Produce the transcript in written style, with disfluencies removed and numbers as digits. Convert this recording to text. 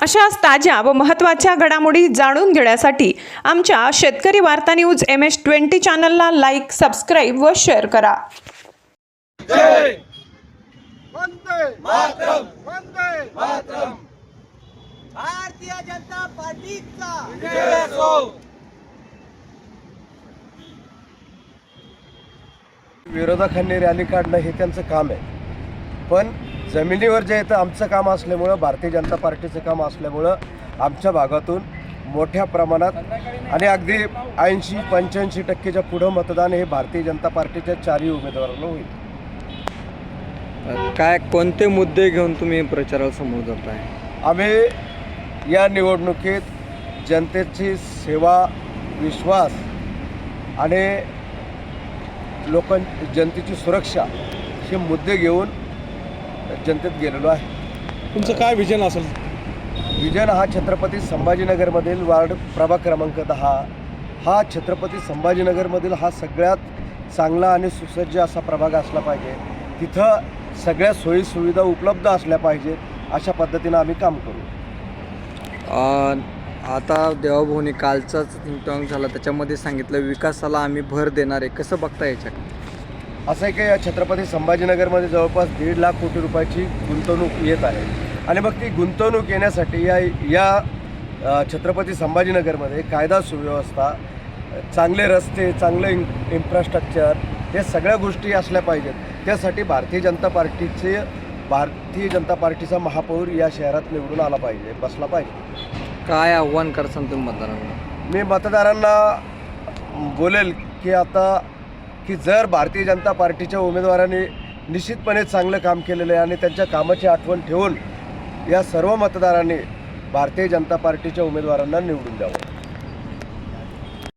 अशाच ताज्या व महत्त्वाच्या घडामोडी जाणून घेण्यासाठी आमच्या शेतकरी वार्ता न्यूज MS20 चॅनलला लाईक, सबस्क्राईब व शेअर करा. जय वंदे मातरम, वंदे मातरम. भारतीय जनता पार्टीचा विजय असो. विरोधकांनी रॅली काढणं हे त्यांचं काम आहे, पण जमिनीवर जे येतं आमचं काम असल्यामुळं, भारतीय जनता पार्टीचं काम असल्यामुळं आमच्या भागातून मोठ्या प्रमाणात आणि अगदी 80-85% पुढं मतदान हे भारतीय जनता पार्टीच्या चारही उमेदवारांना होईल. काय कोणते मुद्दे घेऊन तुम्ही प्रचाराला समोर जाताय? आम्ही या निवडणुकीत जनतेची सेवा, विश्वास आणि जनतेची सुरक्षा हे मुद्दे घेऊन जनतेत गेलेलो आहे. तुमचं काय विजन असेल? विजन हा छत्रपती संभाजीनगरमधील वार्ड प्रभाग क्रमांक 10 हा छत्रपती संभाजीनगरमधील हा सगळ्यात चांगला आणि सुसज्ज असा प्रभाग असला पाहिजे. तिथं सगळ्या सोयीसुविधा उपलब्ध असल्या पाहिजेत, अशा पद्धतीनं आम्ही काम करू. आता देवाभोवनी कालचाच टॉंग झाला, त्याच्यामध्ये सांगितलं विकासाला आम्ही भर देणार आहे. कसं बघता याच्याकडे? असं आहे की या छत्रपती संभाजीनगरमध्ये जवळपास 1.5 लाख कोटी रुपयाची गुंतवणूक येत आहे आणि मग ती गुंतवणूक येण्यासाठी या छत्रपती संभाजीनगरमध्ये कायदा सुव्यवस्था, चांगले रस्ते, चांगलं इन्फ्रास्ट्रक्चर हे सगळ्या गोष्टी असल्या पाहिजेत. त्यासाठी भारतीय जनता पार्टीचा महापौर या शहरात निवडून आला पाहिजे, बसला पाहिजे. काय आव्हान करसान तुम्ही मतदारांना? मी मतदारांना बोलेल की जर भारतीय जनता पार्टीच्या उमेदवारांनी निश्चितपणे चांगलं काम केलेलं आहे आणि त्यांच्या कामाची आठवण ठेवून या सर्व मतदारांनी भारतीय जनता पार्टीच्या उमेदवारांना निवडून द्यावं.